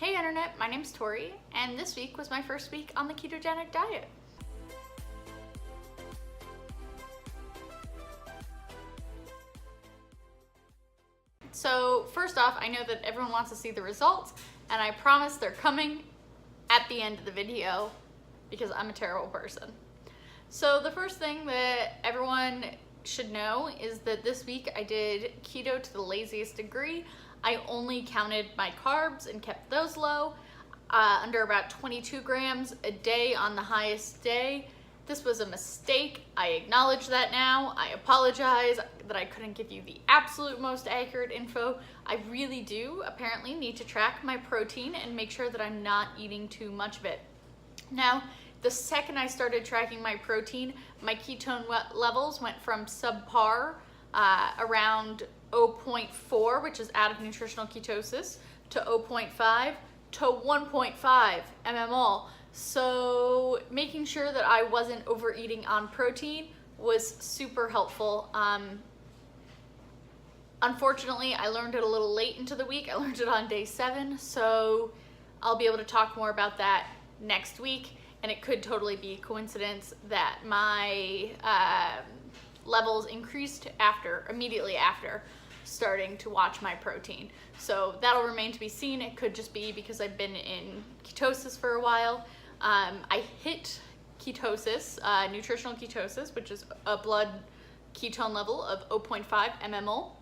Hey Internet, my name's Tori, and this week was my first week on the ketogenic diet. So first off, I know that everyone wants to see the results, and I promise they're coming at the end of the video because I'm a terrible person. So the first thing that everyone should know is that this week I did keto to the laziest degree. I only counted my carbs and kept those low, under about 22 grams a day on the highest day. This was a mistake. I acknowledge that now. I apologize that I couldn't give you the absolute most accurate info. I really do apparently need to track my protein and make sure that I'm not eating too much of it. Now, the second I started tracking my protein, my ketone levels went from subpar, around 0.4, which is out of nutritional ketosis, to 0.5 to 1.5 mmol. So making sure that I wasn't overeating on protein was super helpful. Unfortunately, I learned it a little late into the week. I learned it on day 7, so I'll be able to talk more about that next week. And it could totally be a coincidence that my levels increased immediately after starting to watch my protein. So that'll remain to be seen. It could just be because I've been in ketosis for a while. I hit ketosis, nutritional ketosis, which is a blood ketone level of 0.5 mmol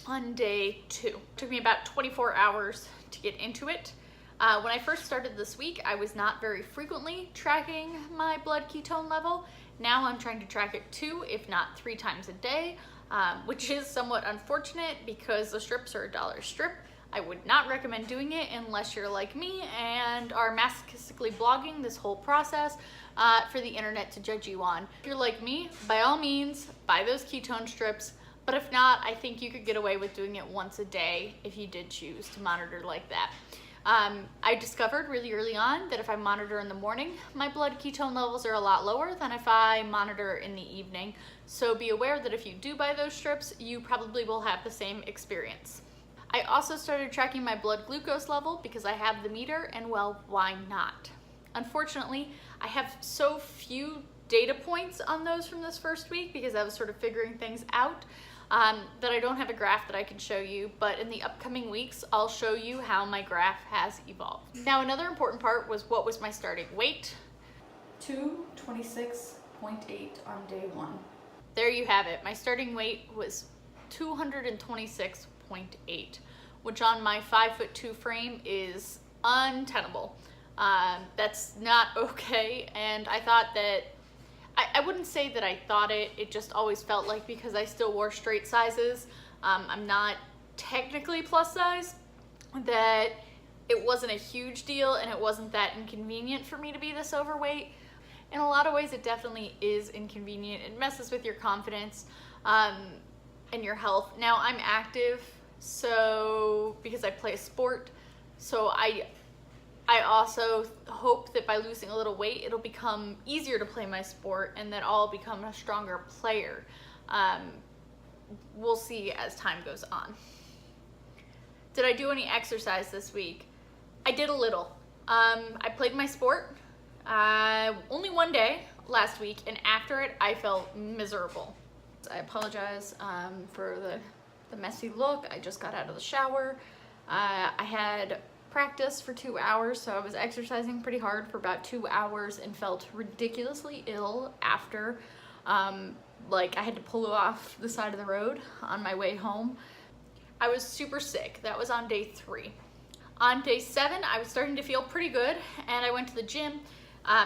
on day 2. It took me about 24 hours to get into it. When I first started this week, I was not very frequently tracking my blood ketone level. Now I'm trying to track it 2, if not 3 times a day, which is somewhat unfortunate because the strips are $1 strip. I would not recommend doing it unless you're like me and are masochistically blogging this whole process for the internet to judge you on. If you're like me, by all means, buy those ketone strips. But if not, I think you could get away with doing it once a day if you did choose to monitor like that. I discovered really early on that if I monitor in the morning, my blood ketone levels are a lot lower than if I monitor in the evening. So be aware that if you do buy those strips, you probably will have the same experience. I also started tracking my blood glucose level because I have the meter, and well, why not? Unfortunately, I have so few data points on those from this first week because I was sort of figuring things out, that I don't have a graph that I can show you, but in the upcoming weeks, I'll show you how my graph has evolved. Now, another important part was what was my starting weight. 226.8 on day 1. There you have it. My starting weight was 226.8, which on my 5'2" frame is untenable. That's not okay, and I thought that I wouldn't say that I thought it just always felt like because I still wore straight sizes, I'm not technically plus size, that it wasn't a huge deal and it wasn't that inconvenient for me to be this overweight. In a lot of ways, it definitely is inconvenient. It messes with your confidence and your health. Now, I'm active, so because I play a sport, so I also hope that by losing a little weight, it'll become easier to play my sport and that I'll become a stronger player. We'll see as time goes on. Did I do any exercise this week? I did a little. I played my sport only one day last week, and after it, I felt miserable. I apologize for the messy look. I just got out of the shower. I had practice for 2 hours, so I was exercising pretty hard for about 2 hours and felt ridiculously ill after. Like I had to pull off the side of the road on my way home. I was super sick. That was on day 3. On day 7, I was starting to feel pretty good, and I went to the gym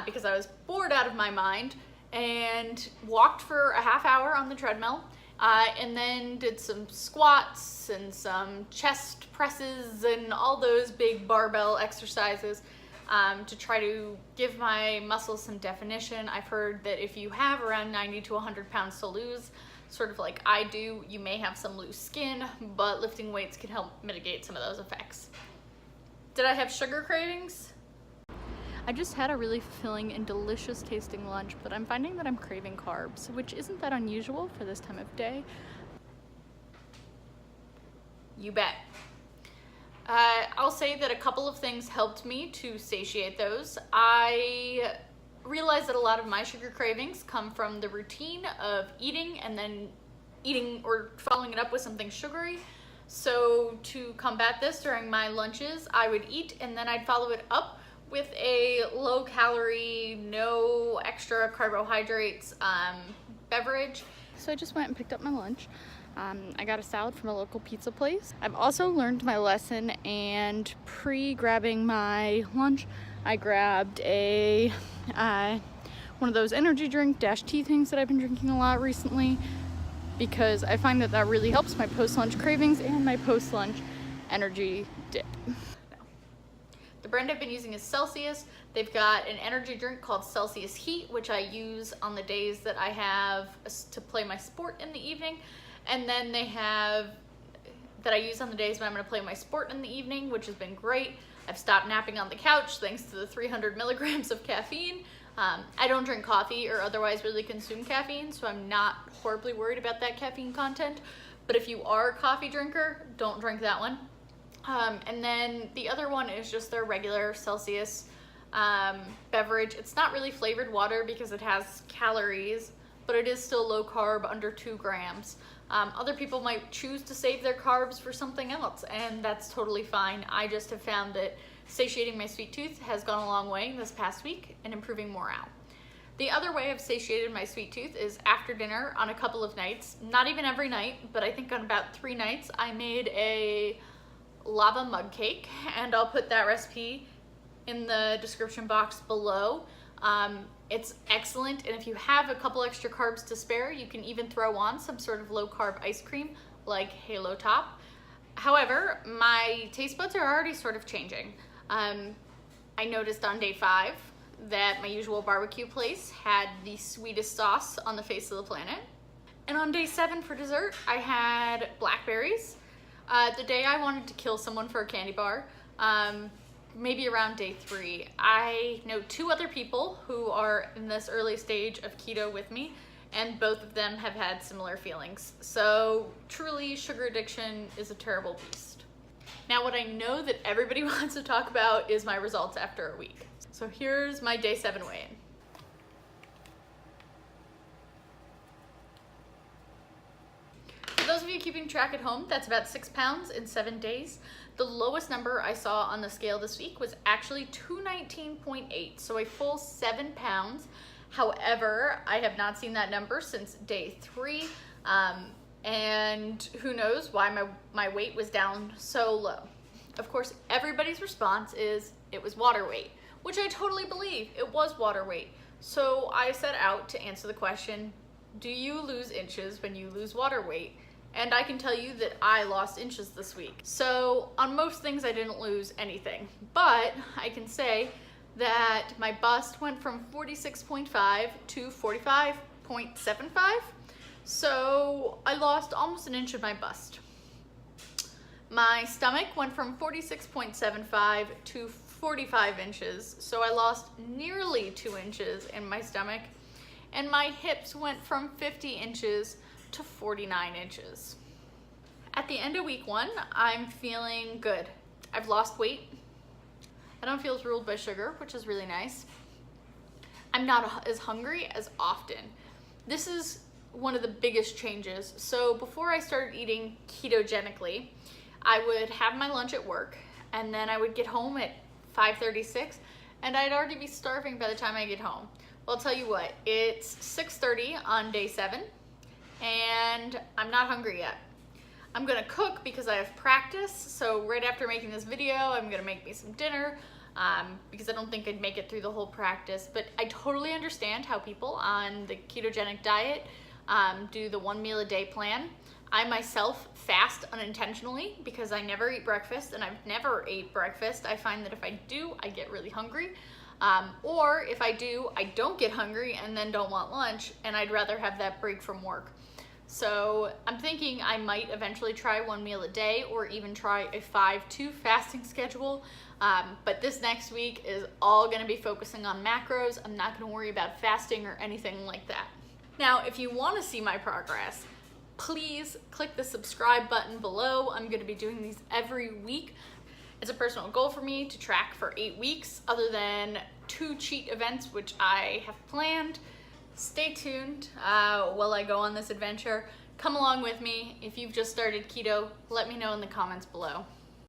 because I was bored out of my mind and walked for a half hour on the treadmill. And then did some squats and some chest presses and all those big barbell exercises to try to give my muscles some definition. I've heard that if you have around 90 to 100 pounds to lose, sort of like I do, you may have some loose skin, but lifting weights can help mitigate some of those effects. Did I have sugar cravings? I just had a really fulfilling and delicious tasting lunch, but I'm finding that I'm craving carbs, which isn't that unusual for this time of day. You bet. I'll say that a couple of things helped me to satiate those. I realized that a lot of my sugar cravings come from the routine of eating and then eating or following it up with something sugary. So to combat this during my lunches, I would eat and then I'd follow it up with a low calorie, no extra carbohydrates beverage. So I just went and picked up my lunch. I got a salad from a local pizza place. I've also learned my lesson, and pre-grabbing my lunch, I grabbed a one of those energy drink tea things that I've been drinking a lot recently, because I find that really helps my post-lunch cravings and my post-lunch energy dip. The brand I've been using is Celsius. They've got an energy drink called Celsius Heat, which I use on the days that I have to play my sport in the evening. And then they have that I use on the days when I'm going to play my sport in the evening, which has been great. I've stopped napping on the couch thanks to the 300 milligrams of caffeine. I don't drink coffee or otherwise really consume caffeine, so I'm not horribly worried about that caffeine content. But if you are a coffee drinker, don't drink that one. And then the other one is just their regular Celsius beverage. It's not really flavored water because it has calories, but it is still low carb, under 2 grams. Other people might choose to save their carbs for something else, and that's totally fine. I just have found that satiating my sweet tooth has gone a long way this past week and improving morale. The other way I've satiated my sweet tooth is after dinner on a couple of nights. Not even every night, but I think on about 3 nights, I made a lava mug cake, and I'll put that recipe in the description box below. It's excellent, and if you have a couple extra carbs to spare, you can even throw on some sort of low-carb ice cream like Halo Top. However, my taste buds are already sort of changing. I noticed on day 5 that my usual barbecue place had the sweetest sauce on the face of the planet. And on day 7 for dessert, I had blackberries. The day I wanted to kill someone for a candy bar, maybe around day 3. I know 2 other people who are in this early stage of keto with me, and both of them have had similar feelings. So truly, sugar addiction is a terrible beast. Now, what I know that everybody wants to talk about is my results after a week. So here's my day 7 weigh-in. For those of you keeping track at home, that's about 6 pounds in 7 days. The lowest number I saw on the scale this week was actually 219.8, so a full 7 pounds. However, I have not seen that number since day 3, and who knows why my weight was down so low. Of course, everybody's response is it was water weight, which I totally believe. It was water weight. So I set out to answer the question, do you lose inches when you lose water weight? And I can tell you that I lost inches this week. So on most things I didn't lose anything, but I can say that my bust went from 46.5 to 45.75. So I lost almost an inch of my bust. My stomach went from 46.75 to 45 inches. So I lost nearly 2 inches in my stomach. And my hips went from 50 inches to 49 inches. At the end of week 1, I'm feeling good. I've lost weight. I don't feel as ruled by sugar, which is really nice. I'm not as hungry as often. This is one of the biggest changes. So before I started eating ketogenically, I would have my lunch at work, and then I would get home at 5:36, and I'd already be starving by the time I get home. Well, I'll tell you what, it's 6:30 on day 7, and I'm not hungry yet. I'm gonna cook because I have practice, so right after making this video, I'm gonna make me some dinner, because I don't think I'd make it through the whole practice, but I totally understand how people on the ketogenic diet do the 1 meal a day plan. I myself fast unintentionally because I never eat breakfast, and I've never ate breakfast. I find that if I do, I get really hungry. Or if I do, I don't get hungry and then don't want lunch, and I'd rather have that break from work. So I'm thinking I might eventually try 1 meal a day, or even try a 5-2 fasting schedule. But this next week is all gonna be focusing on macros. I'm not gonna worry about fasting or anything like that. Now, if you wanna see my progress, please click the subscribe button below. I'm gonna be doing these every week. It's a personal goal for me to track for 8 weeks, other than 2 cheat events, which I have planned. Stay tuned while I go on this adventure. Come along with me. If you've just started keto, let me know in the comments below.